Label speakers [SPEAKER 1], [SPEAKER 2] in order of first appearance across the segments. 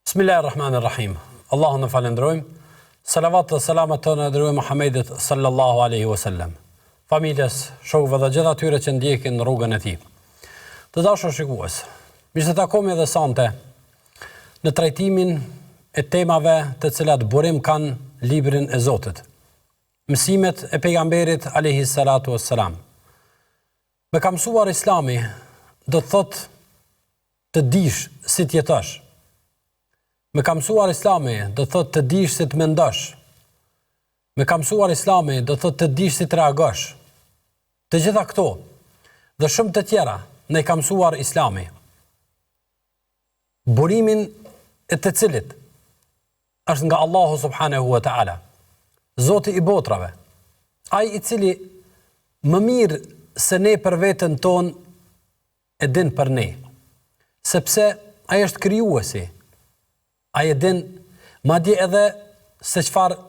[SPEAKER 1] Bismillahirrahmanirrahim. Allahun në falenderojmë. Salavat dhe selamat të në dërojmë Muhammedit sallallahu alaihi wasallam. Familjes, shokëve dhe gjithë atyre që ndjekin rrugën e tij. Të dashur shikues, mirë se takohemi edhe sonte në trajtimin e temave të cilat burim kanë librin e Zotit. Mësimet e pejgamberit alayhi salatu wassalam. Me ka mësuar Islami, do të thotë të dish si të jetosh. Me ka mësuar Islami, do thotë të dish si të mendosh. Me ka mësuar Islami, do thotë të dish si të reagosh. Të gjitha këto dhe shumë të tjera ne ka mësuar Islami. Burimin e të cilit është nga Allahu subhanahu wa ta'ala, Zoti i botrave, ai i cili më mirë se ne për veten ton e din për ne, sepse ai është krijuesi. Ai e din madje edhe se çfarë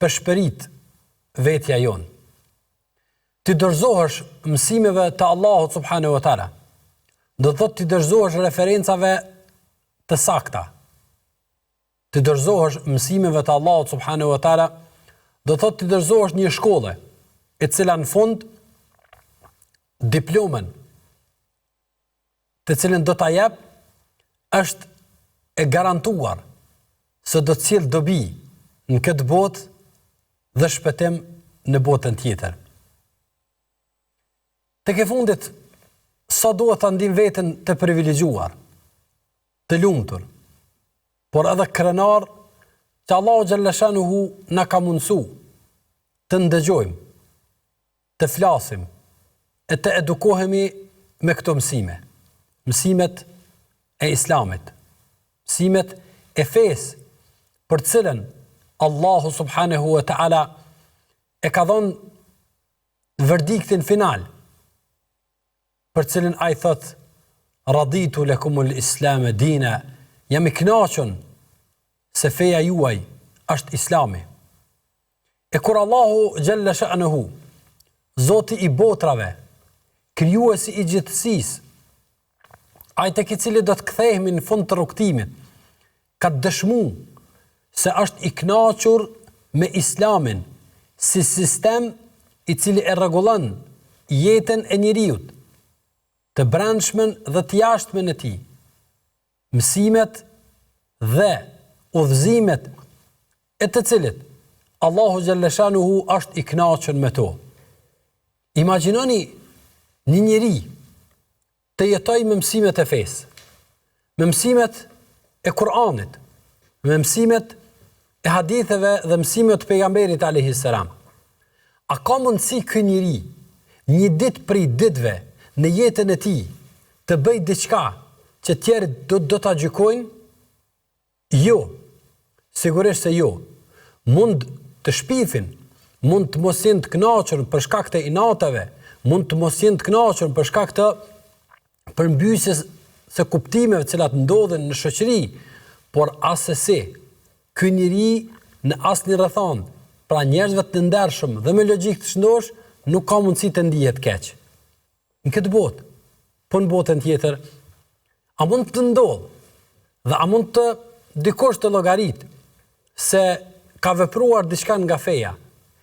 [SPEAKER 1] përshpërit vetja jon. Ti dorëzohesh mësimeve të Allahut subhanahu wa taala. Do thotë ti dorëzohesh referencave të sakta. Ti dorëzohesh mësimeve të Allahut subhanahu wa taala, do thotë ti dorëzohesh një shkolle e cila në fund diplomën të cilën do ta jap është e garantuar se do të cilë dobi në këtë botë dhe shpëtim në botën tjetër. Tek e fundit, sa duhet të ndim veten të privilegjuar, të lumtur, por edhe krenar që Allahu xhallashanuhu na ka mundësu të ndëgjojmë, të flasim, e të edukohemi me këto mësime. Mësimet e Islamit. Mësimet e fesë për cilën Allahu subhanahu wa ta'ala e ka dhënë verdiktin final, për cilën ai thot raditu lakumul islam dina, jam i kënaqur se feja juaj është Islami. E kur Allahu xhalla sha'nuhu, Zoti i botrave, krijuesi i gjithësisë, ai tek i cili do të kthehemi në fund të rrugtimit, ka dëshmu se është i kënaqur me Islamin si sistem i cili e rregullon jetën e njeriut, të brendshmën dhe të jashtmen e tij, mësimet dhe udhëzimet e të cilit Allahu xhallashanuhu është i kënaqur me to. Imagjinoni një njeri të jetoj me mësimet e fesë, me mësimet e Kur'anit, me mësimet e haditheve dhe mësimet të pejgamberit alayhi salam. A ka mundësi ky njeri një ditë prej ditëve në jetën e tij të bëjë diçka që të tjerët do ta gjykojnë? Jo, sigurisht se jo. Mund të shpifin, mund të mos jenë të kënaqur për shkak të inatave, mund të mos jenë të kënaqur për shkak të përmbysjes së kuptimeve të cilat ndodhen në shoqëri, por asesi, ky njeri në asnjë rrethon, pra njerëzve të ndershëm dhe me logjikë të shëndosh, nuk ka mundësi të ndihet keq. Në këtë botë, po në botën tjetër, a mund të ndodhë dhe a mund të dikush të llogarit se ka vepruar diçka nga feja,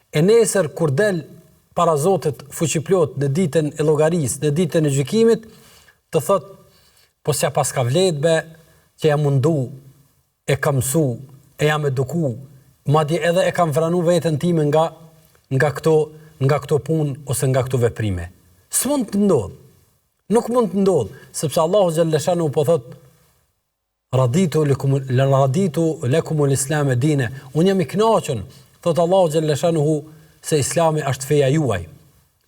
[SPEAKER 1] e nesër kur del para Zotit fuqiplot në ditën e llogarisë, në ditën e gjykimit, të thot, po s'ja pas ka vlet be, që jam mundu, e kam mësu, e jam eduku, madje edhe e kam vranu veten time nga këto punë ose nga këto veprime. S'mund të ndodh. Nuk mund të ndodh, sepse Allahu xhallashanuhu po thot raditu lakumul islam dine. Unë jam i kënaqur, thot Allahu xhallashanuhu, se Islami është feja juaj,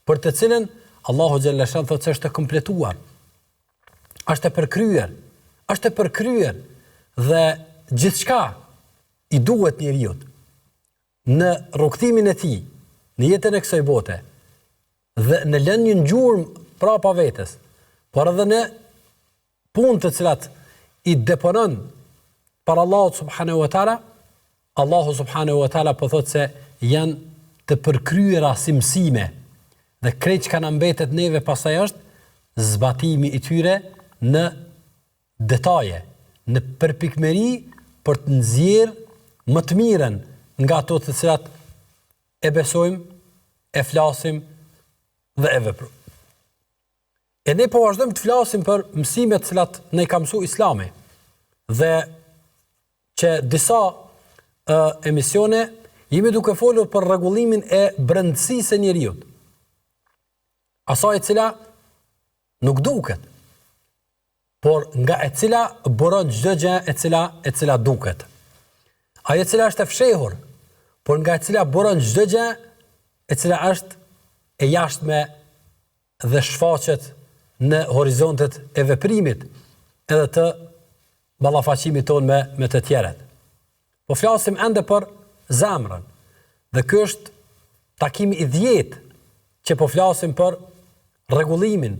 [SPEAKER 1] për të cilën Allahu xhallashanuhu thot se është e kompletuar. Është e përkryer dhe gjithçka i duhet njeriu në rrugtimin e tij, në jetën e kësaj bote dhe në lënien gjurmë prapa vetes, por edhe në punë të cilat i deponon për Allahu subhanahu wa taala, Allahu subhanahu wa taala po thotë se janë të përkryera si mësime dhe krejt që kanë mbetet neve pastaj është zbatimi i tyre në detaje, në përpikmëri për të nxjerrë më të mirën nga ato të cilat e besojmë, e flasim dhe e veprojmë. E ne po vazhdojmë të flasim për mësimet të cilat ne ka mësuar Islami dhe që disa emisione jemi duke folur për rregullimin e brendësisë së njerëzit. Asaj e cila nuk duket, por nga e cila buron çdo gjë e cila duket. Ajo e cila është e fshehur, por nga e cila buron çdo gjë e cila është e jashtme dhe shfaqet në horizontet e veprimit edhe të ballafaqimit ton me të tjerët. Po flasim ende për zemrën. Dhe ky është takimi i 10 që po flasim për rregullimin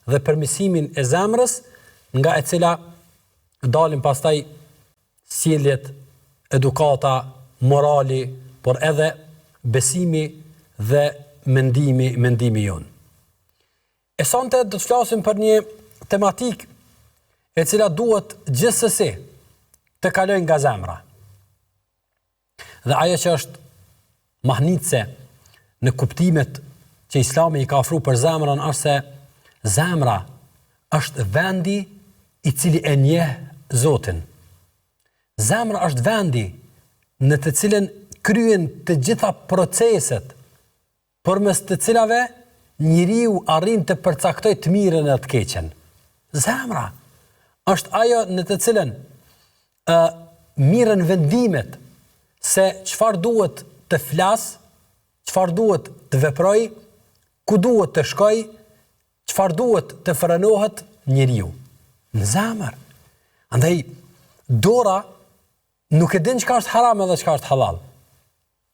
[SPEAKER 1] dhe përmirësimin e zemrës, nga e cila dalin pastaj sjelljet, edukata, morali, por edhe besimi dhe mendimi jon. E sonte do të flasim për një tematik e cila duhet gjithsesi të kalojë nga zemra. Dhe ajo që është mahnitse në kuptimet që Islami i ka ofruar për zemrën është se zemra është vendi i cili e njeh Zotin. Zemra është vendi në të cilën kryen të gjitha proceset përmes të cilave njeriu arrin të përcaktoj të mirën e të keqen. Zemra është ajo në të cilën mirën vendimet se çfarë duhet të flas, çfarë duhet të veproj, ku duhet të shkoj, çfarë duhet të frenohet njeriu. Në zemër. Andaj dora nuk e din çka është haram edhe çka është halal.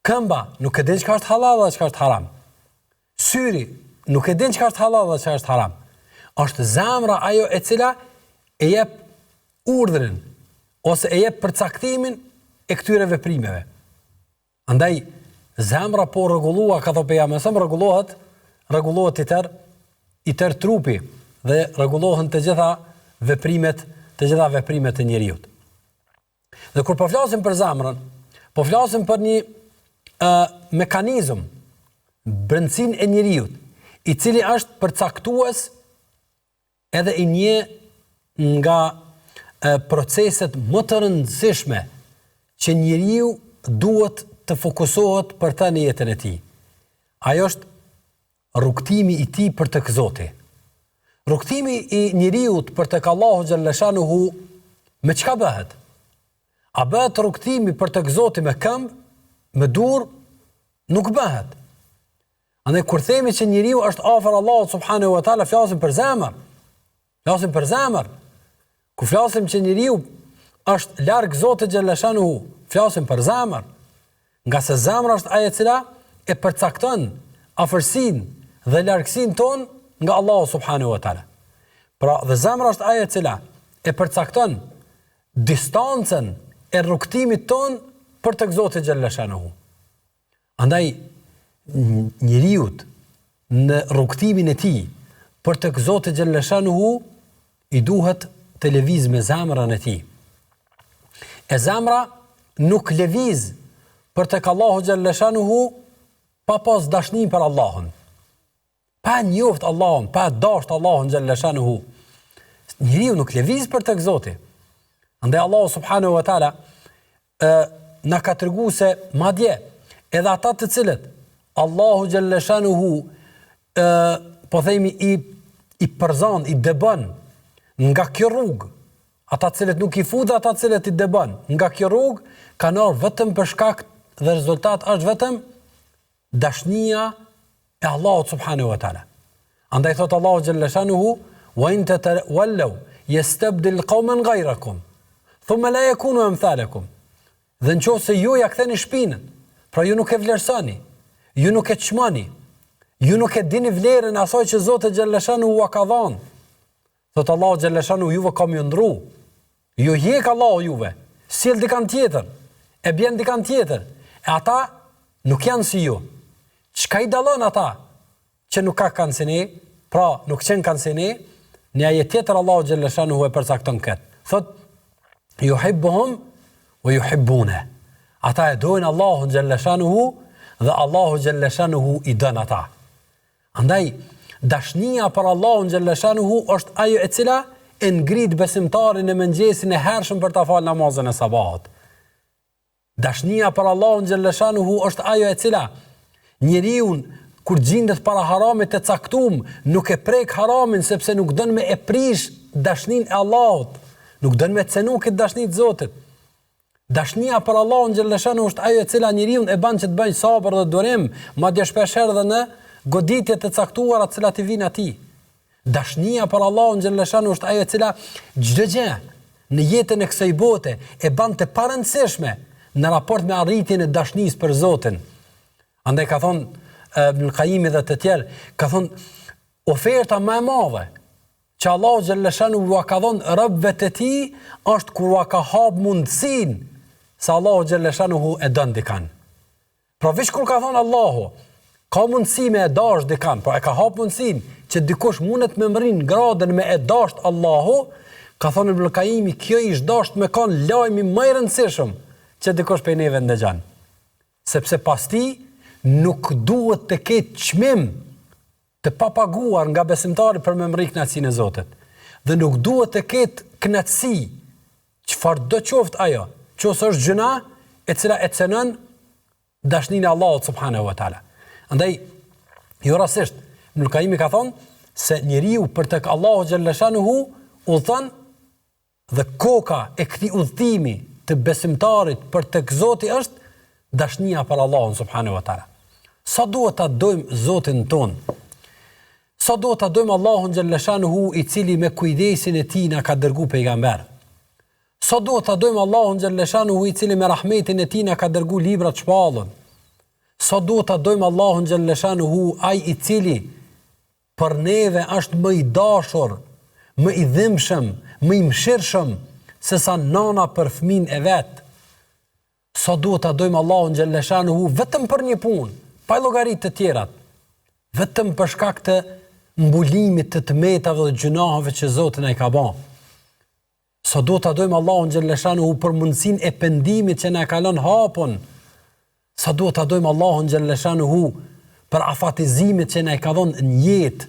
[SPEAKER 1] Këmba nuk e din çka është halal edhe çka është haram. Syri nuk e din çka është halal dhe çka është haram. Është zemra ajo e cila e jep urdhrin ose e jep përcaktimin e këtyre veprimeve. Andaj zemra po rregullua, ka thonë pejgamberi, rregullohet i tër trupi dhe rregullohen të gjitha veprimet e njeriu. Dhe kur po flasim për zemrën, po flasim për një mekanizëm brendësinë e njeriu, i cili është përcaktues edhe i një nga proceset më të rëndësishme që njeriu duhet të fokusohet për të në jetën e tij. Ajo është rrugtimi i tij për tek Zoti. Rrugtimi i njeriu për tek Allahu xhalla shanuhu me çka bëhet? A bëhet rrugtimi për tek Zoti me këmbë, me dur? Nuk bëhet. Andaj kur themi që njeriu është afër Allahut subhanahu wa taala, flasim për zemër. Flasim për zemër. Kur flasim që njeriu është larg Zotit xhalla shanuhu, flasim për zemër. Nga se zemra është ajo e cila e përcakton afërsinë dhe largësinë tonë nga Allahu subhanahu wa taala. Pra, dhe zemra është ajo e cila e përcakton distancën e rrugtimit tonë për tek Zoti xhalla shanuhu. Andaj njeriu në rrugtimin e tij për tek Zoti xhalla shanuhu i duhet të lëviz me zemrën e tij. E zemra nuk lëviz për tek Allahu xhalla shanuhu pa pas dashnin për Allahun. Pa njoft Allahun, pa dasht Allahun xhalla shanuhu. Njeriu nuk lëviz për tek Zoti. Andaj Allahu subhanahu wa taala na ka treguar se madje edhe ata të cilët Allahu xhalla shanuhu po themi i përzon, i dëbon nga kjo rrugë, ata të cilët nuk i fut, ata të cilët i dëbon nga kjo rrugë, kanë ardhur vetëm për shkak dhe rezultat është vetëm dashnia e Allahut subhanahu wa taala. Andaj thot Allahu xhalla shanuhu: "Wa in tatawallaw yastabdil qauman ghayrakum, thumma la yakunu amthalakum." Dhe nëse ju ja ktheni shpinën, pra ju nuk e vlerësoni, ju nuk e çmoni, ju nuk e dini vlerën asaj që Zoti xhalla shanuhu ka dhënë. Thot Allahu xhalla shanuhu, juve kam ju ndru. Ju hjek Allahu juve, sjell dikan tjetër, e bjen dikan tjetër, e ata nuk janë si ju. Çka i dallon ata që nuk ka kanë si ne, pra nuk qenë kanë si ne, një ajet tjetër Allahu xhalla shanuhu e përcakton këtë. Thot, yuhibbuhum wa yuhibbuna. Ata e dojnë Allahu xhalla shanuhu dhe Allahu xhalla shanuhu i don ata. Andaj dashnia për Allahun xhalla shanuhu është ajo e cila e ngrit besimtarin në mëngjesin e hershëm për ta falë namazën e sabahut. Dashnia për Allahun xhalla shanuhu është ajo e cila njeriu kur gjendet para haramit të caktuar nuk e prek haramin sepse nuk don me e prish dashninë e Allahut, nuk don me cenu këtë dashni të Zotit. Dashnia për Allahun xhalla shanuhu është ajo e cila njeriu e bën që të bëjë sabër dhe durim, madje shpeshherë edhe në goditje të caktuara të cilat i vijnë atij. Dashnia për Allahun xhalla shanuhu është ajo e cila çdo gjë në jetën e kësaj bote e bën të parëndësishme në raport me arritjen e dashnisë për Zotin. Andaj ka thonë Ibn Qayyim dhe të tjerë, ka thonë oferta më e madhe që Allahu xhalla shanuhu ua ka dhënë robëve të tij është kur ua ka hap mundësinë se Allahu xhalla shanuhu e don dikan. Pra veç kur ka thonë Allahu ka mundësi me e dash dikan, pra e ka hap mundësinë që dikush mundet me mrin gradën me e dasht Allahu, ka thonë Ibn Qayyim, kjo ish dasht me kanë lajmi më i rëndësishëm që dikush prej neve ndëgjon. Sepse pas ti nuk duhet të ketë çmim të papaguar nga besimtari për me mri kënaqësinë e Zotit. Dhe nuk duhet të ketë kënaqësi, çfarë do qoftë ajo, qoftë është gjëna e cila e cënon dashninë e Allahut subhanahu wa taala. Andaj, jo rastisht, Ibn Qayyim ka thonë se njeriu për tek Allahu xhalla shanuhu udhton dhe koka e këtij udhëtimi të besimtarit për tek Zoti është dashnia për Allahun subhanahu wa taala. Sa duhet ta dojmë Zotin ton? Sa duhet ta dojmë Allahun xhalla shanuhu i cili me kujdesin e tij na ka dërguar pejgamber? Sa duhet ta dojmë Allahun xhalla shanuhu i cili me rahmetin e tij na ka dërguar libra të shpallën? Sa duhet ta dojmë Allahun xhalla shanuhu ai i cili për neve është më i dashur, më i dhimbshëm, më i mëshirshëm se sa nana për fëmin e vet? Sa duhet ta dojmë Allahun xhalla shanuhu vetëm për një punë, pa llogaritë të tjerat, vetëm për shkak të mbulimit të tmetave dhe gjunaheve që Zoti na i ka bën. Sa duhet ta dojmë Allahun xhalla shanuhu për mundësinë e pendimit që na ka lënë hapun. Sa duhet ta dojmë Allahun xhalla shanuhu për afatizimet që na i ka dhënë në jetë.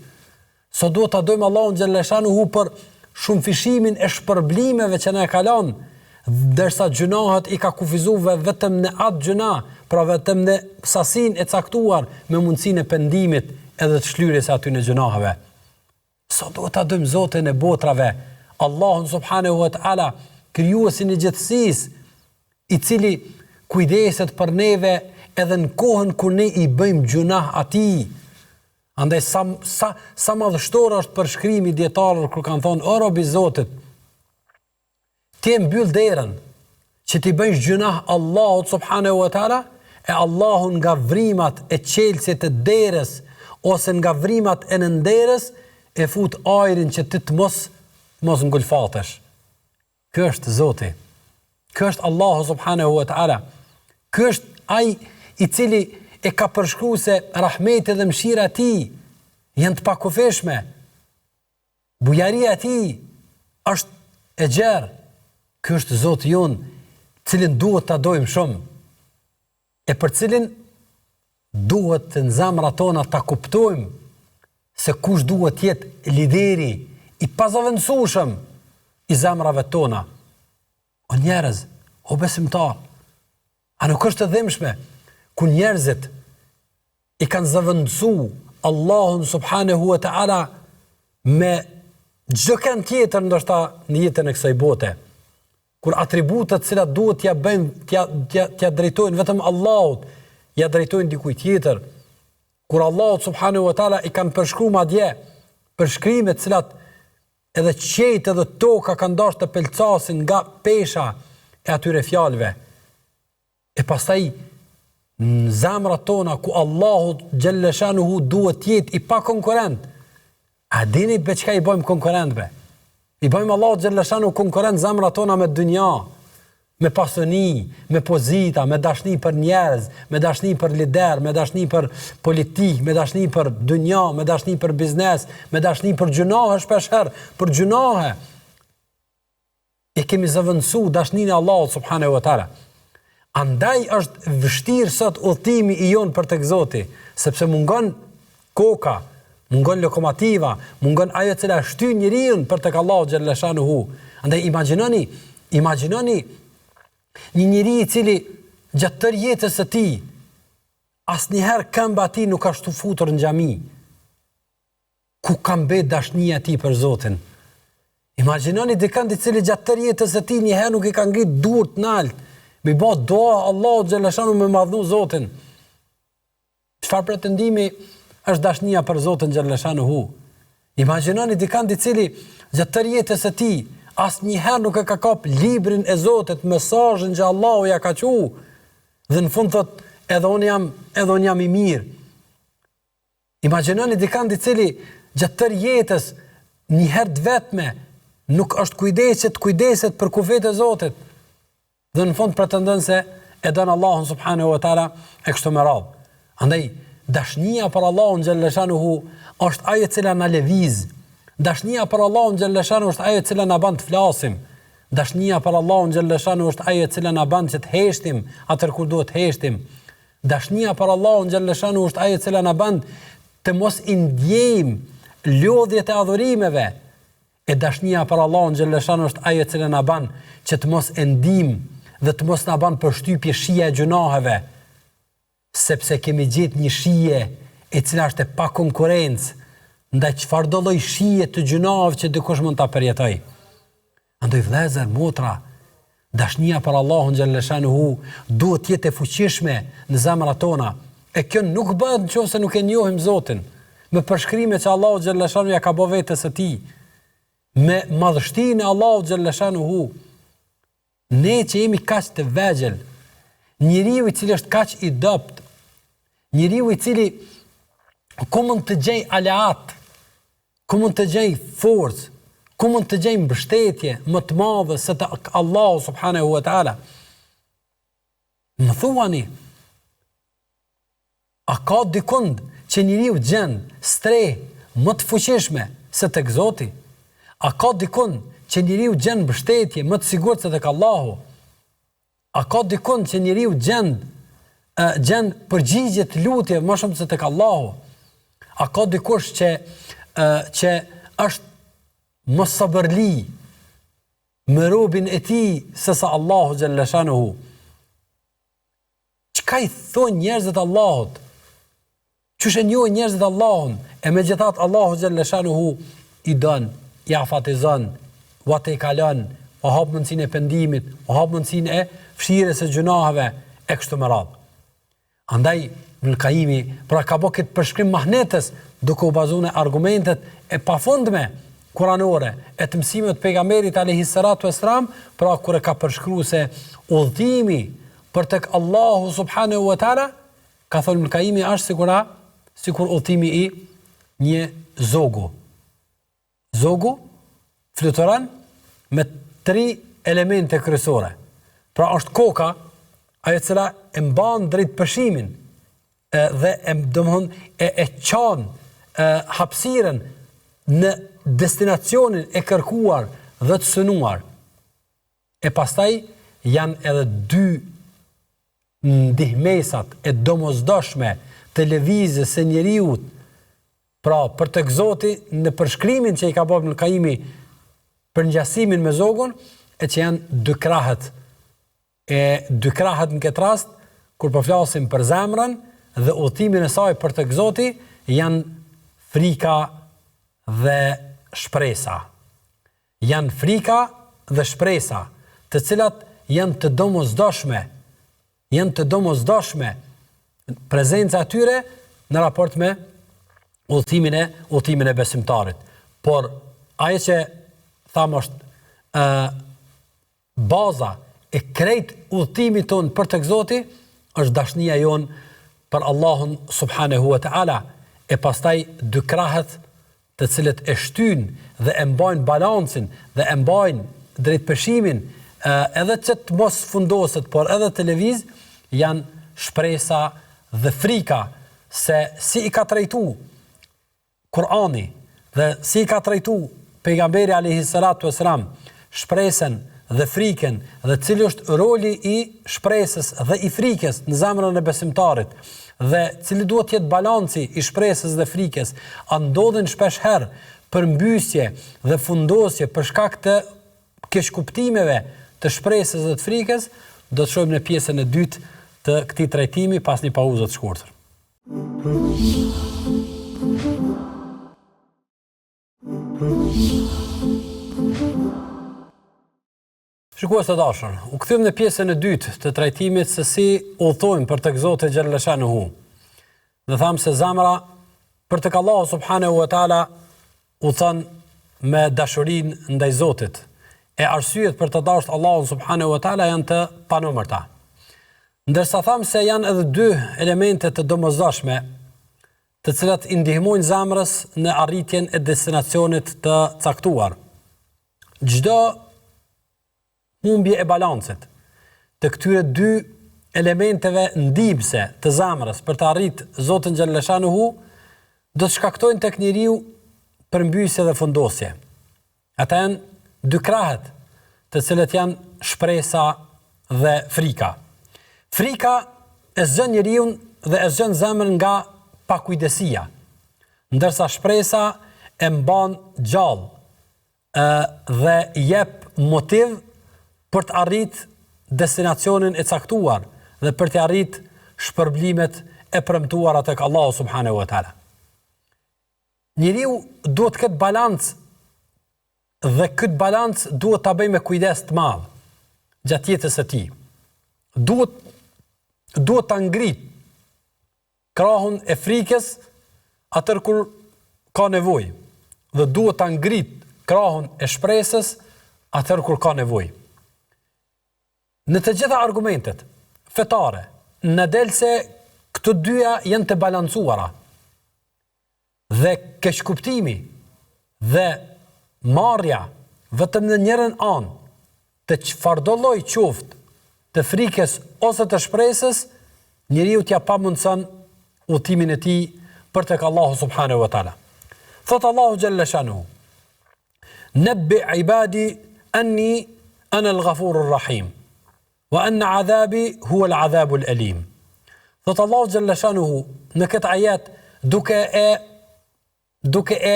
[SPEAKER 1] Sa duhet ta dojmë Allahun xhalla shanuhu për shumëfishimin e shpërblimeve që na ka lënë, derisa gjunahet i ka kufizuar vetëm në atë gjuna, pra vetëm në sasinë e caktuar me mundësinë e pendimit edhe të shlyrjes aty në gjunaheve. Sa duhet ta dojmë Zotin e botrave, Allahun subhanahu wa taala, krijuesin e gjithësisë, i cili kujdeset për neve edhe në kohën kur ne i bëjmë gjunah atij. Andaj sa madhështor është përshkrimi dietarëve kur kanë thonë o robi i Zotit, ti mbyll derën që ti bëjsh gjunah Allahut subhanahu wa taala, e Allahu nga vrimat e qelësit të derës ose nga vrimat e nënderës e fut ajrin që ti të mos ngulfatesh. Ky është Zoti. Ky është Allahu subhanahu wa taala. Ky është ai i cili e ka përshkruar se rahmeti dhe mëshira e tij janë të pakufishme. Bujaria e tij është e gjerë. Ky është Zoti jon, cilin duhet ta dojmë shumë, e për cilin duhet në zemrat tona ta kuptojmë se kush duhet të jetë lideri i pazavendësueshëm i zemrave tona. O njerëz, o besimtar, a nuk është e dhimbshme ku njerëzit i kanë zavendësu Allahun subhanahu wa taala me çdo kënd tjetër ndoshta në jetën e kësaj bote, kur atributet cilat duhet t'ja bëjmë, t'ja drejtojnë vetëm Allahut, ja drejtojnë dikujt tjetër. Kur Allahu subhanahu wa taala i kanë përshkruar madje përshkrime të cilat edhe qejt edhe toka kanë dashur të pelcasin nga pesha e atyre fjalëve. E pastaj në zemrat tona ku Allahu xhalla shanuhu duhet të jetë i pa konkurrent. A dini be çka i bëjmë konkurrentëve? I bëjmë Allahu xhallashanu konkurrent zemrat tona me dynja, me pasuni, me pozita, me dashni për njerëz, me dashni për lider, me dashni për politik, me dashni për dynja, me dashni për biznes, me dashni për gjunahe shpeshherë, për gjunahe. E kemi zëvendësu dashninë e Allahut subhanahu wa taala. Andaj është vështirë sot udhëtimi i jon për tek Zoti, sepse mungon koka, mungon lokomotiva, mungon ajo e cila shtyn njeriu për tek Allahu xhallashanuhu. Andaj imagjinoni një njeri i cili gjatë tërë jetës së tij asnjëherë këmba e tij nuk ka shtu futur në xhami. Ku ka mbet dashnia e tij për Zotin? Imagjinoni dikant i cili gjatë tërë jetës së tij njëherë nuk i ka ngrit durët nalt, me bë dua Allahu xhalashanu me madhnu Zotin. Çfarë pretendimi është dashnia për Zotin xhallashanuhu? Imagjinoni dikant i cili gjatë tërë jetës së tij asnjëherë nuk e ka kap librin e Zotit, mesazhin që Allahu ja ka thënë, dhe në fund thot edhe unë jam i mirë. Imagjinoni dikant i cili gjatë tërë jetës një herë të vetme nuk është kujdeset për kufet e Zotit, dhe në fund pretendon se e don Allahun subhanahu wa taala e kështu me radhë. Andaj dashnia për Allahun xhallashanuhu është ajo e cila na lëviz. Dashnia për Allahun xhallashanuhu është ajo e cila na bën të flasim. Dashnia për Allahun xhallashanuhu është ajo e cila na bën që të heshtim atë kur duhet të heshtim. Dashnia për Allahun xhallashanuhu është ajo e cila na bën të mos i ndjejmë lodhjet e adhurimeve. E dashnia për Allahun xhallashanuhu është ajo e cila na bën që të mos e ndijmë dhe të mos na bën përshtypje shija e gjunaheve, sepse kemi gjetë një shije e cila është e pa konkurrencë, ndaj çfarëdo lloj shije të gjunaheve që dikush mund ta përjetoj. Andaj vëllezër, motra, dashnia për Allahun xhallashanuhu duhet të jetë e fuqishme në zemrat tona. E kjo nuk bëhet nëse nuk e njohim Zotin, me përshkrimet që Allahu xhallashanuhu ja ka bërë vetes së tij, me madhështinë e Allahut xhallashanuhu. Ne që jemi kaq të vegjël, njeriu i cili është kaq i dopt, njeriu i cili ku mund të gjej aleat, ku mund të gjej forcë, ku mund të gjej mbështetje më të madhe se të Allahu subhanahu wa taala. Më thuani, a ka dikund që njeriu gjen streh më të fuqishme se tek Zoti? A ka dikund që njeriu gjen mbështetje më të sigurt se tek Allahu? A ka dikund që njeriu gjen përgjigje të lutjeve më shumë se tek Allahu? A ka dikush që është më sabërli me robin e tij se sa Allahu xhallashanuhu? Çka i thon njerëzit Allahut? Çush e njohin njerëzit Allahun? E megjithatë Allahu xhallashanuhu i don, i afatizon, u te kalon, u hap mundsinë e pendimit, u hap mundsinë e fshirjes së gjunaheve e kështu me radhë. Andaj Ibn Qayyimi pra ka bërë këtë përshkrim mahnetës duke u bazuar në argumentet e pafundme kuranore e të mësimeve të pejgamberit alayhis salatu wassalam, pra kur e ka përshkruar se udhëtimi për tek Allahu subhanahu wa taala, ka thënë Ibn Qayyimi, është sikur udhëtimi i një zogu. Zogu fluturon me 3 elemente kryesore. Pra është koka, ajo cila e mban drejt pëshimin, dhe e çon hapësirën në destinacionin e kërkuar dhe të synuar. E pastaj janë edhe 2 ndihmesat e domosdoshme të lëvizjes së njeriut, pra për tek Zoti në përshkrimin që i ka bërë Ibn Qayyimi për ngjasimin me zogun, e që janë 2 krahët. E 2 krahët në këtë rast, kur po flasim për zemrën dhe udhëtimin e saj për tek Zoti, janë frika dhe shpresa. Janë frika dhe shpresa, të cilat janë të domosdoshme, prezenca e tyre në raport me udhëtimin e besimtarit. Por ajo që thamë është baza e krejt udhëtimit ton për tek Zoti, është dashnia jon për Allahun subhanahu wa taala, e pastaj 2 krahët të cilët e shtyn dhe e mbajnë balancin dhe e mbajnë drejtpërshimin, edhe që të mos fundoset, por edhe të lëviz, janë shpresa dhe frika se si i ka trajtu Kur'ani dhe si i ka trajtu pejgamberi alayhi salatu vesselam shpresën dhe frikën dhe cili është roli i shpresës dhe i frikës në zemrën e besimtarit dhe cili duhet të jetë balanci i shpresës dhe frikës, a ndodhin shpesh herë përmbysje dhe fundosje për shkak të keqkuptimeve të shpresës dhe të frikës. Do të shohim në pjesën e dytë të këtij trajtimi pas një pauze të shkurtër. Shikues të dashur, u kthem në pjesën e dytë të trajtimit se si udhtojmë për tek Zoti xhalla shanuhu. Dhe thamë se zemra për tek Allahu subhanahu wa taala udhton me dashurinë ndaj Zotit. E arsyet për të dashur Allahun subhanahu wa taala janë të panumërta. Ndërsa thamë se janë edhe dy elemente të domosdoshme, të cilat i ndihmojnë zemrës në arritjen e destinacionit të caktuar. Çdo humbje e balancit të këtyre dy elementeve ndihmëse të zemrës për të arritur Zotin xhalla shanuhu do të shkaktojnë tek njeriu përmbysje dhe fundosje. Ata janë dy krahët të cilët janë shpresa dhe frika. Frika e zgjon njeriu dhe e zgjon zemrën nga pakujdesia, ndërsa shpresa e mban gjallë dhe jep motiv për të arrit destinacionin e caktuar dhe për të arrit shpërblimet e premtuara tek Allahu subhanahu wa taala. Njeriu duhet të ketë balancë dhe këtë balancë duhet ta bëjë me kujdes të madh gjatë jetës së tij. Duhet ta ngrit krahun e frikës atëherë kur ka nevojë dhe duhet ta ngrit krahun e shpresës atëherë kur ka nevojë. Në të gjitha argumentet fetare, në del se këto dyja janë të balancuara dhe keqkuptimi dhe marrja vetëm në njërin anë të çfarëdo lloji qoftë të frikës ose të shpresës, njeriu t'ia pamundson udhtimin e tij për tek Allahu subhanahu wa taala. Thot Allahu xhalla shanuhu: "Nabbi ibadi anni ana al-ghafurur rahim. Wa anna adhabi huwa al-adhabu al-alim." Thot Allahu xhalla shanuhu në këtë ajet duke e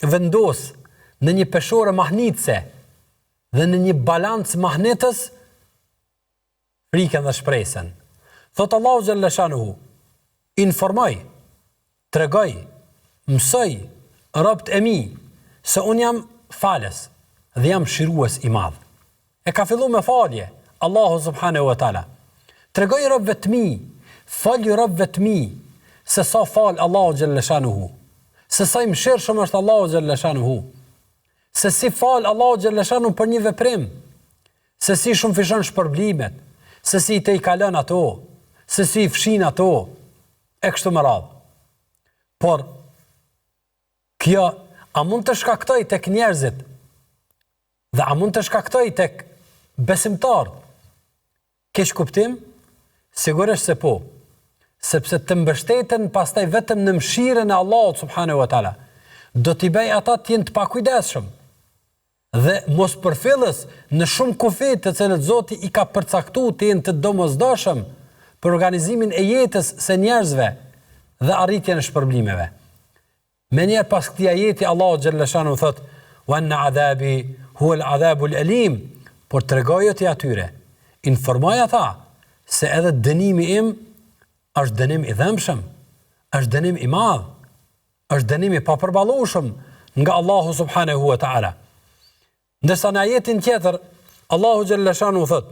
[SPEAKER 1] vendos në një peshore mahnitse dhe në një balancë mahnetës frikën dhe shpresën. Thot Allahu xhalla shanuhu: informoj, tregoj, mësoj robët e mi se unë jam falës dhe jam shirues i madh. E ka filluar me falje Allahu subhanahu wa taala. Tregoj robëve të mi, falë robëve të mi se sa fal Allahu xhalla shanuhu, se sa i mëshirshëm është Allahu xhalla shanuhu, se si fal Allahu xhalla shanuhu për një veprim, se si shumë fishon shpërblimet, se si te i kalon ato, se si i fshin ato, e kështu me radhë. Por kjo a mund të shkaktoj tek njerëzit dhe a mund të shkaktoj tek besimtarët keqkuptim? Sigurisht se po, sepse të mbështeten pastaj vetëm në mëshirën e Allahut subhanahu wa taala do t'i bëj ata të jenë të pakujdesshëm dhe mos përfillës në shumë kufi të cilët Zoti i ka përcaktuar të jenë të domosdoshëm për organizimin e jetës së njerëzve dhe arritjen e shpërblimeve. Me njerë pas këtij ajeti Allahu xhalla shanu thot: "Wa anna adhabi huwa al-adhabu al-alim." Por tregojë ti atyre, informoj ata se edhe dënimi im është dënim i dhëmshëm, është dënim i madh, është dënim i papërballueshëm nga Allahu subhanahu wa taala. Ndërsa në ajetin tjetër Allahu xhalla shanu thot,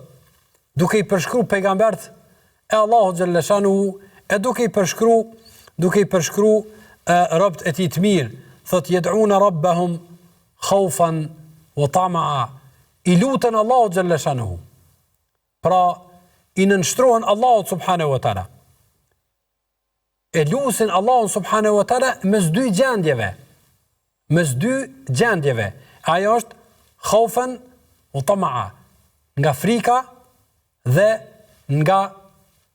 [SPEAKER 1] duke i përshkruar pejgambert e Allahu xhalla shanu e duke i përshkruar robët e tij të mirë, thot: "Yed'una rabbahum khawfan wa tama'a." I lutën Allahu xhalla shanuhu. Pra i nënshtrohen Allahu subhanahu wa taala. E lusin Allahu subhanahu wa taala mes dy gjendjeve. mes dy gjendjeve. Ajo është khaufen u tamaa, nga frika dhe nga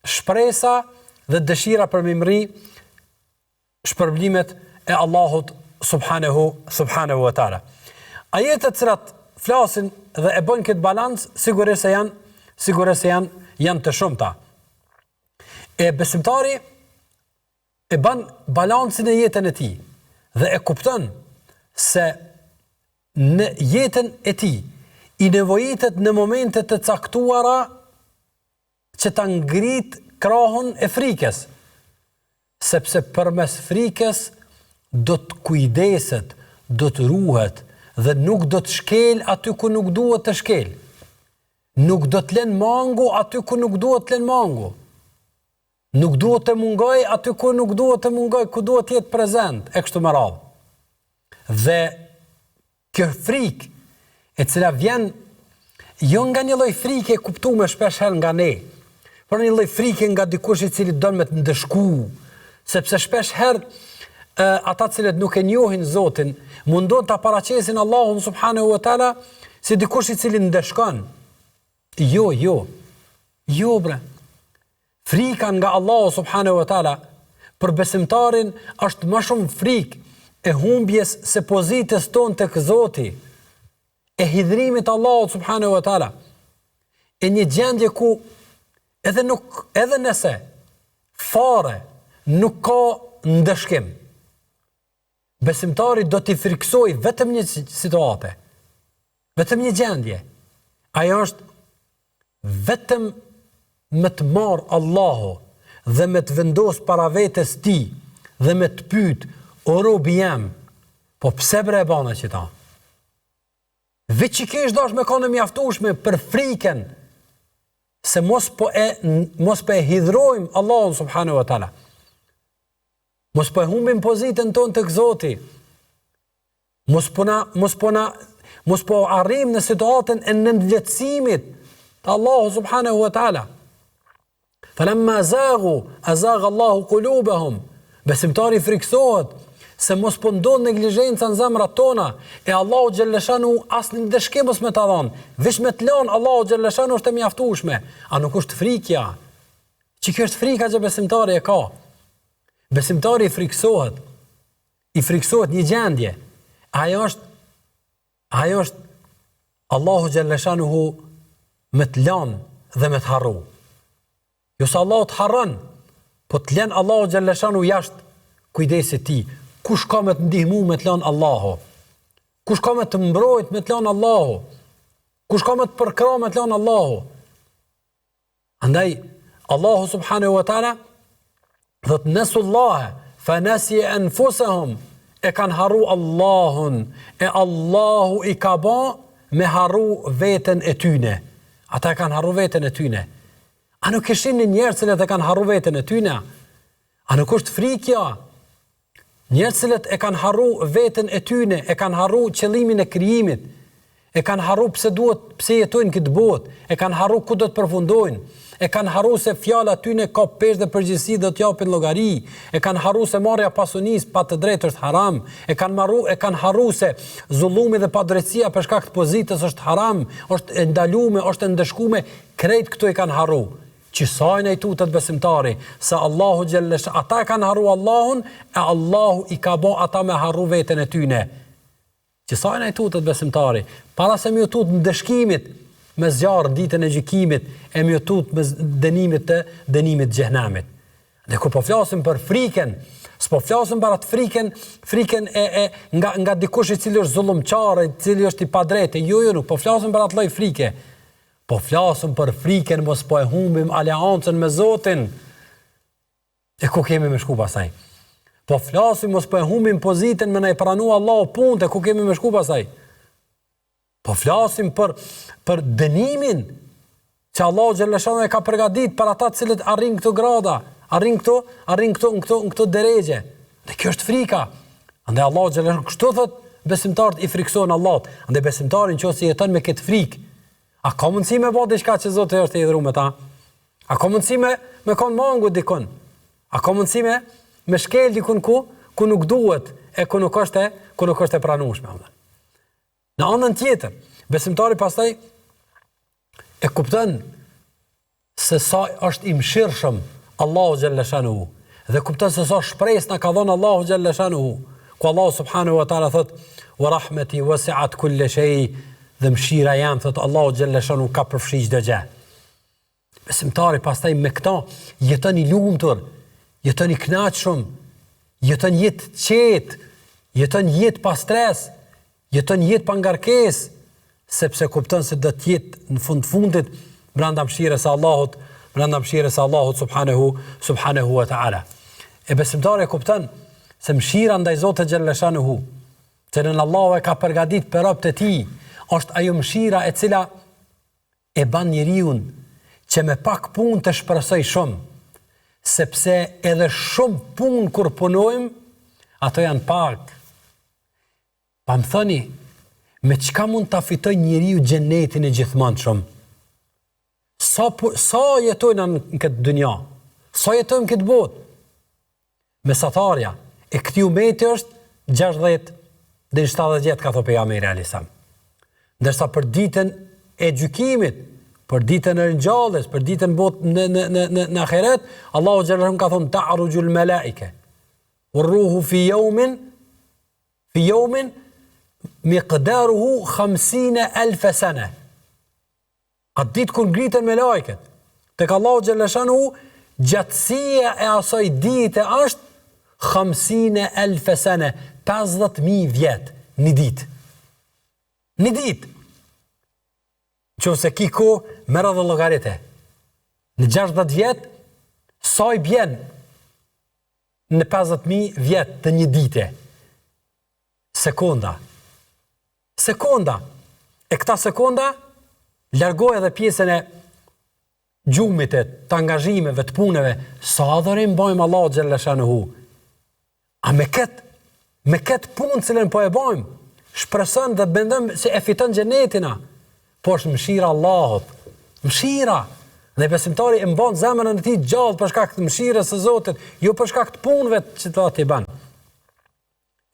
[SPEAKER 1] shpresa dhe dëshira për me mri shpërblimet e Allahut subhanahu wa taala. Ajetet cilat flasin dhe e bën këtë balans sigurisht se janë të shumta. E besimtari e bën balancin e jetën e tij dhe e kupton se në jetën e tij i nevojitet në momente të caktuara që ta ngrit krahun e frikës, sepse përmes frikës do të kujdeset, do të ruhet dhe nuk do të shkel aty ku nuk duhet të shkel. Nuk do të lën mangu aty ku nuk duhet të lën mangu. Nuk duhet të mungoj aty ku nuk duhet të mungoj, ku duhet të jetë prezent, e kështu me radhë. Dhe kjo frikë, e cila vjen jo nga një lloj frike e kuptuar shpesh herë nga ne, por një lloj frike nga dikush i cili don me të ndëshku, sepse shpesh herë ata cilët nuk e njohin Zotin mundon ta paraqesin Allahun subhanahu wa taala si dikush i cili ndeshkon. Jo bre. Frika nga Allahu subhanahu wa taala për besimtarin është më shumë frikë e humbjes se pozitës tonë tek Zoti, e hidhrimit Allahut subhanahu wa taala, e një gjendje ku edhe nëse fare nuk ka ndëshkim, besimtari do t'i friksoj vetëm një situate, vetëm një gjendje. Ajo është vetëm me të marë Allahu dhe me të vendos para vetes ti dhe me të pyet, o robi jam, po pse bre e bane që ta? Veç që kesh dash me kone mjaftushme për friken se mos po e hidhrojmë Allahun subhanahu wa taala. Mos po e humbim pozitën tonë tek Zoti. Mos po arrim në situatën e nëndletësimit të Allahu subhanahu wa taala. Falamma azagha Allahu qulubahum. Besimtari friksohet se mos po ndodh neglizhenca në zemrat tona, e Allahu xhalleshanu asnjë dëshkim mos me ta dhon, veç me të lënë Allahu xhalleshanu është e mjaftueshme. A nuk është frikja? Që kjo është frika që besimtari e ka. Besimtari i friksohet një gjendje. Ajo është Allahu xhalleshanu me të lënë dhe me të harru. Jo se Allahu të harron, po të lënë Allahu xhalleshanu jashtë kujdesit ti. Kush ka me të ndihmu me të lënë Allahu? Kush ka me të mbrojt me të lënë Allahu? Kush ka me të përkra me të lënë Allahu? Andaj, Allahu subhanahu wa taala dhët nesullahe, fa nasi anfusahum, e kanë harru Allahun, e Allahu i ka ba me harru veten e tyne. Ata e kanë harru veten e tyne. A nuk ishin një njerë cilët e kanë harru veten e tyne? A nuk është frikja? Njerëz cilët e kanë harru veten e tyne, e kanë harru qëllimin e krijimit, e kanë harru pse jetojnë këtë botë, e kanë harru ku do të përfundojnë, e kanë harru se fjala tyne ka peshë dhe përgjegjësi do të japin llogari, e kanë harru se marrja pasunisë pa të drejtë është haram, e kanë harru se zullumi dhe padrejtësia për shkak të pozitës është haram, është e ndaluar, është e ndëshkuar, krejt këto e kanë harru. Që sajnë e tutët besimtari, se Allahu gjellësh, ata kanë harru Allahun, e Allahu i ka bo ata me harru veten e tyne. Që sajnë e tutët besimtari, para se mjë tut në dëshkimit, me zjarë ditën e gjykimit, e mjë tut me dënimit gjehnemit. Dhe kur po flasim për friken, s'po flasim për atë friken nga dikush i cili është zullumqar, i cili është i padrejtë, jo, nuk po flasim për atë lloj frike. Po flasëm për friken, mos po e humbim aleancën me Zotin. E ku kemi me shku pasaj? Po flasim, mos po e humbim pozitën me na i pranu Allahu punët, e ku kemi me shku pasaj? Po flasim për dënimin që Allahu xhalleshanu e ka përgatit për ata cilët arrin këto grada, arrin këto deregje. Dhe kjo është frika. Andaj Allahu xhalleshanu kështu thot besimtarët i friksohen Allahut. Andaj besimtari nëse jeton me këtë frikë, a ka mundësi me bë diçka që Zoti është i dhëruar me ta? A ka mundësi me kon mangu dikon? A ka mundësi me shkel dikun ku nuk duhet? e ku nuk është e pranueshme. Në anën tjetër, besimtari pastaj e kupton se sa është i mëshirshëm Allahu xhalla shanuhu dhe kupton se sa shpresë na ka dhënë Allahu xhalla shanuhu, ku Allahu subhanahu wa taala thot wa rahmeti wasi'at kulli shay, dhe mëshira jam, thot Allahu xhalla shanuhu, ka përfshi çdo gjë. Besimtari pastaj me këta jeton i lumtur, jeton i kënaqshëm, jeton jetë qetë, jeton jetë pa stres, jeton jetë pa ngarkesë, sepse kupton se do të jetë në fundit brenda mëshirës së Allahut, subhanahu wa taala. E besimtari kupton se mëshira ndaj Zotit xhalla shanuhu, që në Allahu e ka përgatitur për robët e tij, është ajo mëshira e cila e bën njeriu që me pak punë të shpresoj shumë, sepse edhe shumë punë kur punojmë, ato janë pak. Pa më thoni, me çka mund ta fitoj njeriu xhenetin e gjithmonë? Sa jetojnë në këtë dynja, sa jetojnë në këtë botë? Mesatarja e këtij umeti është 60 deri 70 vjet, ka thënë pejgamberi alayhis salam. Ndërsa për ditën e gjykimit, për ditën e ringjalljes, për ditën në ahiret, Allahu xhallahu ka thënë ta'rujul malaike والروح في يوم مقداره 50,000 سنة. Atë ditë kur ngritën me lajket, tek Allahu xhalla shanuhu, gjatësia e asaj dite është 50,000 sene, 50,000 vjet, një ditë. Një ditë. Qofse ki ko, merë dhe llogarite. Në 60 vjet, sa i bjen në 50,000 vjet të një dite? Sekonda. E këta sekonda largoj edhe pjesën e gjumit, të angazhimeve, të puneve, sa adhurim bëjmë Allahu xhalla shanuhu. A me këtë punë cilën po e bëjmë, shpreson dhe bendojmë se e fiton xhenetin, po është mëshira Allahut. Mëshira. Dhe besimtari e mban zemrën e tij gjallë për shkak të mëshirës së Zotit, jo për shkak të punëve që të bën.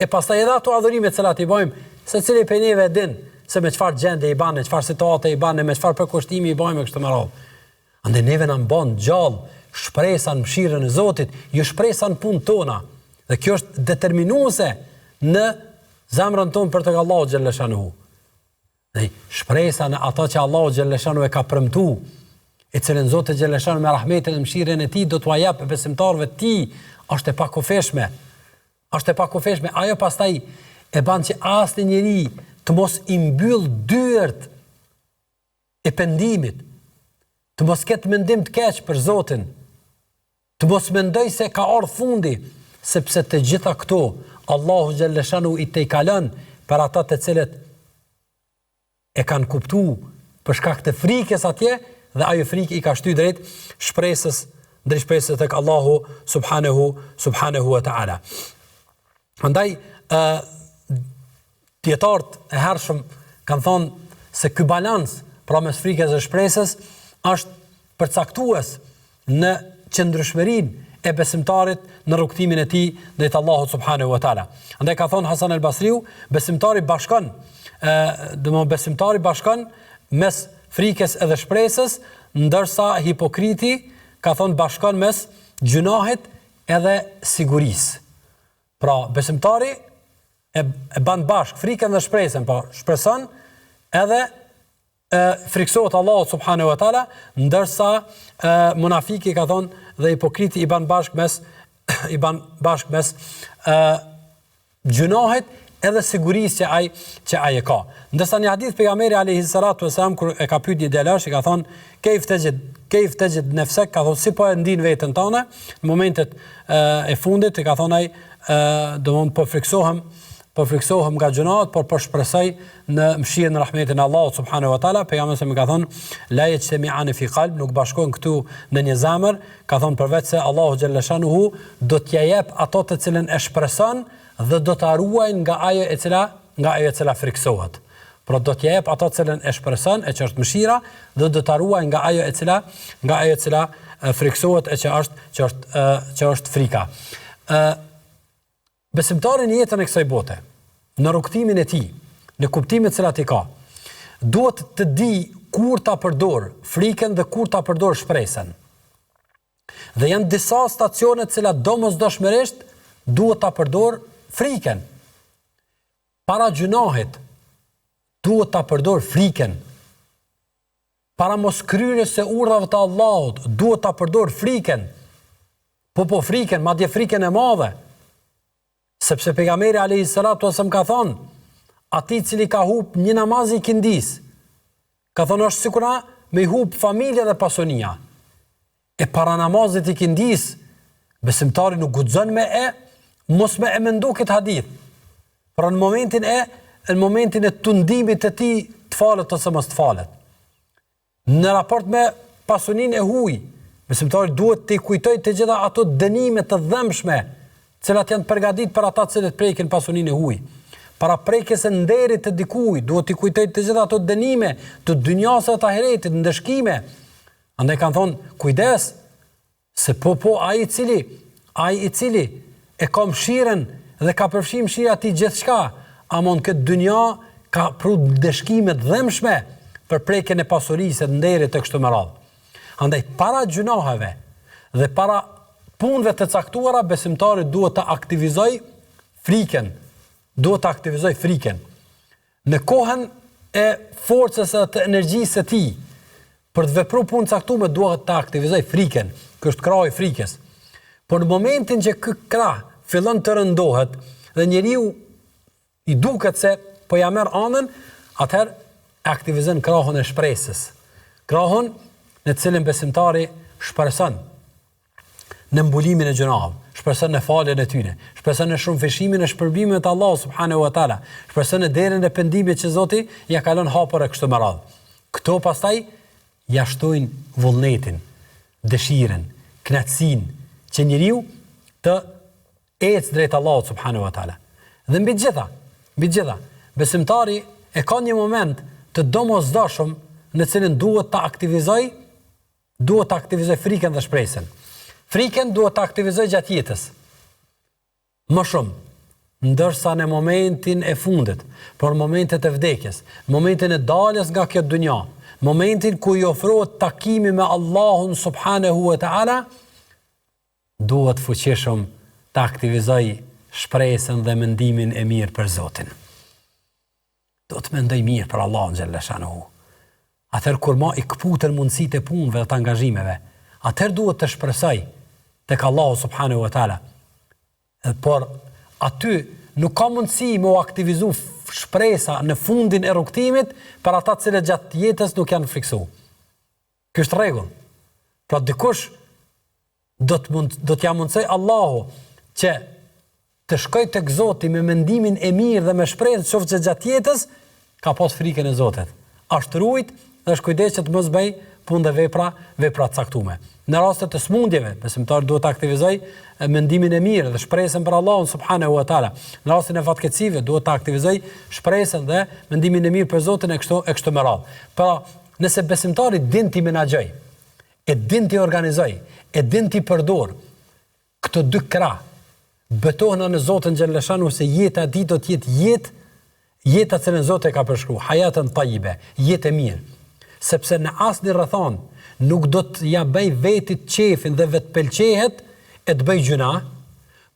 [SPEAKER 1] E pastaj edhe ato adhurime që i bëjmë, secili prej neve din se me çfarë gjendje i bën, çfarë situate i bën, me çfarë përkushtimi i bëjmë kështu me radhë. Andaj neve na mban gjallë shpresa në mëshirën e Zotit, jo shpresa në punën tona. Dhe kjo është determinuese në zemrën tonë për tek Allahu xhalla shanuhu. Dhe shpresa në ato që Allahu xhalla shanuhu e ka premtuar, e cilën Zoti xhalla shanuhu me rahmetin e mëshirën e tij do t'ua jap besimtarëve të tij, është e pakufeshme. Ajo pastaj e bën që asnjë njeri të mos i mbyll dyert e pendimit, të mos ketë mendim të keq për Zotin, të mos mendoj se ka ardhur fundi, sepse të gjitha këto Allahu xhalla shanuhu i tejkalon për ata të cilët e kanë kuptuar për shkak të frikës atje, dhe ajo frikë i ka shtyr drejt shpresës tek Allahu subhanahu wa taala. Andaj dietarët e hershëm kanë thonë se ky balans pra mes frikës dhe shpresës është përcaktues në qëndrueshmërinë e besimtarit në rrugtimin e tij drejt Allahut subhanahu wa taala. Andaj ka thonë Hasan al-Basriu, besimtari bashkon mes frikës edhe shpresës, ndërsa hipokriti ka thonë bashkon mes gjunahit edhe sigurisë. Pra, besimtari e bën bashk frikën dhe shpresën, po shpreson edhe friksohet Allahu subhanahu wa taala, ndërsa munafiki ka thonë dhe hipokriti i bën bashk mes gjunahit edhe sigurisë që ai e ka. Ndërsa një hadith pejgamberi alayhi salatu wasalam kur e ka pyet një djalosh, i ka thonë kejf tajid nafsak, ka thonë si po e ndin veten tonë në momentet e fundit, i ka thonë ai domon po friksohem nga gjunat, por po shpresoj në mëshirën e rahmetin e Allahut subhanahu wa taala. Pejgamberi më ka thonë la yajtami'an fi qalb, nuk bashkohen këtu në një zemër, ka thonë përveç se Allahu xhalla shanuhu do t'ja jep ato të cilën e shpreson dhe do ta ruajnë nga ajo e cila friksohet. Pra do t'ja jep ato të cilën e shpreson, e që është mëshira, dhe do ta ruajnë nga ajo e cila friksohet, e që është frika. besimtari në jetën e kësaj bote, në rrugtimin e tij, në kuptimin e cilat i ka, duhet të di kur ta përdor frikën dhe kur ta përdor shpresën. Dhe janë disa stacione të cilat domosdoshmërisht duhet ta përdor frikën. Para gjunahit duhet ta përdor frikën. Para mos kryerjes së urdhave të Allahut duhet ta përdor frikën. Po frikën, madje frikën e madhe. Sepse pejgamberi alayhi salatu wasallam ka thonë, ati cili ka hub një namaz i kindis, ka thonë është sikur me hub familja dhe pasunia. E para namazit i kindis, besimtari nuk guxon mos me e mendu këtë hadith. Pra në momentin e tundimit të tij të falet ose mos të falet. Në raport me pasunin e huaj, besimtari duhet të kujtoj të gjitha ato dënime të dhëmshme, cilat janë përgatitur për ata që prekin pasunin e huaj. Para prekjes së nderit të dikujt, duhet të kujtoj të gjitha ato dënime të dynjas së ahiretit, ndëshkime. Andaj kanë thonë, kujdes, se ai i cili e ka mëshirën dhe ka përfshi mëshira ti gjithçka, amon këtë dynja ka pru dëshkime të dhëmshme për prekjen e pasurisë, të nderit të kështu me radhë. Andaj para gjunaheve dhe para punëve të caktuara, besimtari duhet të aktivizoj frikën. Në kohën e forcës të energjisë së tij, për të vepruar punë caktuar duhet të aktivizoj frikën. Ky është krahi i frikës. Por në momentin që ky krah fillon të rëndohet dhe njeriu i duket se po ja merr anën, atëherë aktivizon krahun e shpresës. Krahun në cilin besimtari shpreson në mbulimin e gjunave, shpreson në faljen e tyre, shpreson në shumëfishimin e shpërbimeve të Allahut subhanahu wa taala, shpreson në derën e pendimit që Zoti ja ka lënë hapur e kështu me radhë. Këto pastaj ja shtojnë vullnetin, dëshirën, kënaqësinë që njeriu të ecë drejt Allahut subhanahu wa taala. Dhe mbi gjitha, besimtari e ka një moment të domosdoshëm në cilin duhet të aktivizoj frikën dhe shpresën. Frikën duhet të aktivizoj gjatë jetës. Më shumë, ndërsa në momentin e fundit, por momentet e vdekjes, momentin e daljes nga kjo dynja, momentin ku i ofrohet takimi me Allahun subhanahu wa taala, duhet fuqishëm të aktivizoj shpresën dhe mendimin e mirë për Zotin. Do të mendoj mirë për Allahun xhalla shanuhu. Atëherë kur ma i këputën mundësitë e punëve dhe të angazhimeve, atëherë duhet të shpresoj tek Allahu subhanahu wa taala. Por aty nuk ka mundësi me u aktivizu shpresa në fundin e rrugtimit për ata që gjatë jetës nuk janë friksu. Ky është rregull. Pra dikush do t'ja mundsoj Allahu që të shkoj tek Zoti me mendimin e mirë dhe me shpresë qoftë që gjatë jetës ka pas frikën e Zotit. Ashtrujt dhe është kujdes që të mos bëj punë dhe vepra të caktuara. Në rastet të smundjeve, besimtari duhet të aktivizoj mendimin e mirë dhe shpresën për Allahun subhanahu wa taala. Në rastin e fatkeqësive duhet të aktivizoj shpresën dhe mendimin e mirë për Zotin e kështu me radhë. Pra, nëse besimtari din të menaxhoj, e din të organizoj, e din të përdor këto dy krah, betohen në Zotin xhaleshanu se jeta e tij do të jetë jeta që Zoti ka përshkruar, hayatan tayyibe, jetë e mirë. Sepse në asnjë rrethon nuk do të ja bëj vetit qefin dhe vetë pëlqehet e të bëj gjuna,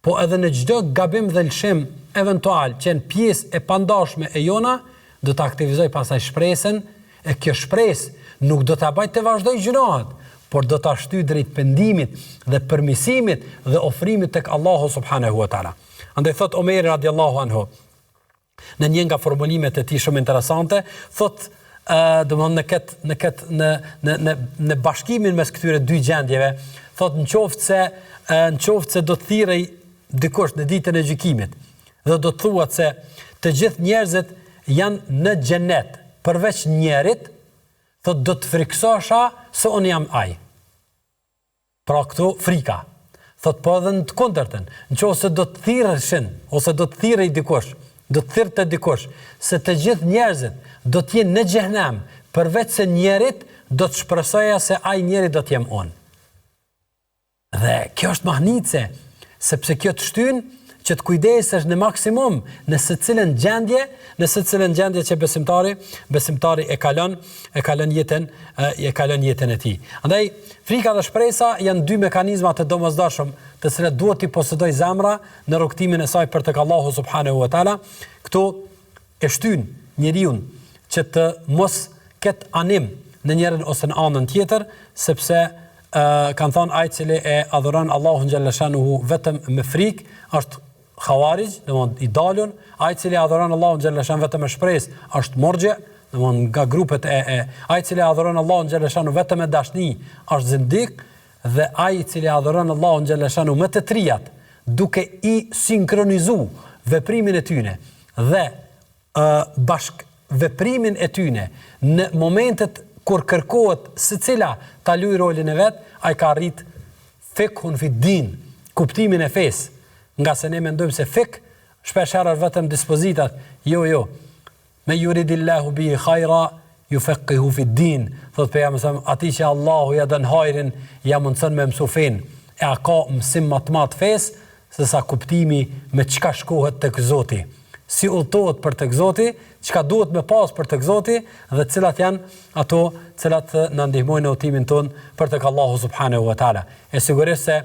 [SPEAKER 1] po edhe në çdo gabim dhe lëshim eventual që në pjesë e pandashme e jona, do të aktivizoj pasaj shpresën, e kjo shpresë nuk do të bëj të vazhdoj gjunahet, por do të ashty drejt pendimit dhe përmisimit dhe ofrimit tek Allahu subhanahu wa taala. Andaj thot Omeri radiallahu anhu, në një nga formulimet e tij shumë interesante, thot në bashkimin mes këtyre dy gjendjeve, thot në qoftë se do të thirrej dikush në ditën e gjykimit dhe do të thuat se të gjithë njerëzit janë në xhenet përveç njerit, thot do të friksosha se unë jam ai. Pra këtu frika. Thot po edhe në të kundërtën, nëse do të thirreshin ose do të thirrej dikush, do të thirrte dikush se të gjithë njerëzit do të jenë në xhenem, përveç se njerit do të shpresoja se ai njeri do të jem unë. Dhe kjo është mahnice, sepse kjo të shtyn që të kujdesesh në maksimum në secilën gjendje që besimtari e kalon jetën e tij. Andaj frika dhe shpresa janë dy mekanizma të domosdoshëm të cilat duhet t'i posedoj zemra në rrugtimin e saj për tek Allahu subhanahu wa taala. Këto e shtyn njeriu që të mos ketë anim në njërin ose në anën tjetër, sepse kanë thënë ai cili e adhuron Allahun xhalla shanuhu vetëm me frikë është Khawarij, domthonë i dalun, ai cili adhuron Allahun xhalla shan vetëm me shpresë është morxhe, domthonë nga grupet ai cili adhuron Allahun xhalla shanu vetëm me dashni është zindik, dhe ai cili adhuron Allahun xhalla shanu me të trijat, duke i sinkronizu veprimin e tyre dhe bashk veprimin e tyre në momentet kur kërkohet secila ta luaj rolin e vet, ai ka arrit fikhun fi din, kuptimin e fesë. Nga se ne mendojmë se fik shpesh herë vetëm dispozitat. Jo. Me yuridillahu bihi khaira yufaqihu fi din. Thot pejgamberi ati që Allahu ja dën hajrin, ja mundson me mësu fen. E a ka mësim më të madh fes se sa kuptimi me çka shkohet tek Zoti. Si udhtohet për tek Zoti, çka duhet me pas për tek Zoti dhe cilat janë ato cilat na ndihmojnë në udhtimin ton për tek Allahu subhanahu wa taala. E sigurisht se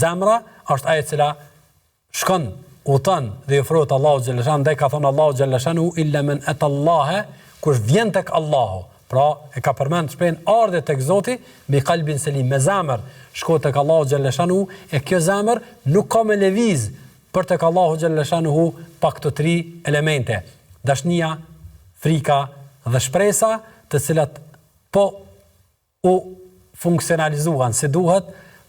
[SPEAKER 1] zemra është ajo cila shkon udhton dhe i ofrohet Allahu xhalla shan, dhe ka thënë Allahu xhalla shanu illa man atallaha, kush vjen tek Allahu, pra e ka përmend shpesh ardhe tek Zoti me qalbin selim, me zemër shko tek Allahu xhalla shanu, e kjo zemër nuk ka me lëviz për tek Allahu xhalla shanuhu pa këto tri elemente: dashnia, frika dhe shpresa, të cilat po u funksionalizuan si duhet,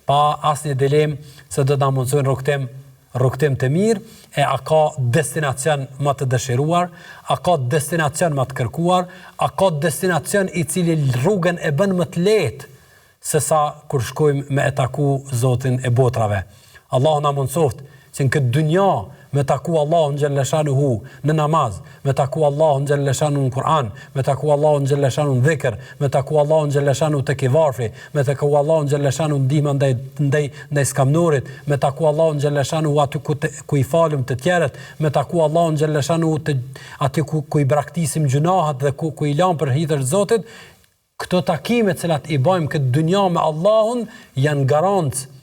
[SPEAKER 1] pa asnjë dilem se do të na mundsojnë rrugtim të mirë, e a ka destinacion më të dëshiruar, a ka destinacion më të kërkuar, a ka destinacion i cili rrugën e bën më të lehtë se sa kur shkojmë me e taku Zotin e botrave. Allahu na mundsoft që në këtë dynja me taku Allahun xhalla shanuhu në namaz, me taku Allahun xhalla shanuhu në Kur'an, me taku Allahun xhalla shanuhu në dhikr, me taku Allahun xhalla shanuhu tek i varfri, me taku Allahun xhalla shanuhu ndihmë ndaj skamnorit, me taku Allahun xhalla shanuhu aty ku i falëm të tjerët, me taku Allahun xhalla shanuhu aty ku i braktisim gjunahat dhe ku i lëm për hir të Zotit. Këto takime të cilat i bëjmë këtë dynja me Allahun janë garancë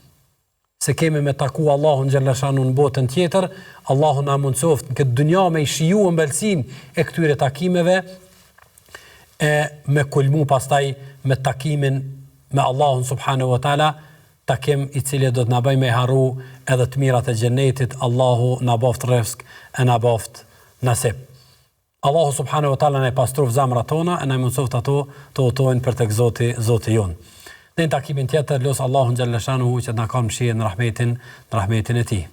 [SPEAKER 1] se kemi me taku Allahun xhalla shanu në botën tjetër. Allahu na mundsoft në këtë dynja me i shiju ëmbëlsinë e këtyre takimeve, e me kulmu pastaj me takimin me Allahun subhanahu wa taala, takim i cili do të na bëjë me harru edhe të mirat e xhenetit. Allahu na boft rrezik e na boft nasib. Allahu subhanahu wa taala na pastrov zemrat tona e na mundsoft ato të udhtojnë për tek Zoti jon. Në takimin tjetër, los Allahun xhalla shanuhu që na ka mëshirë në rahmetin e tij.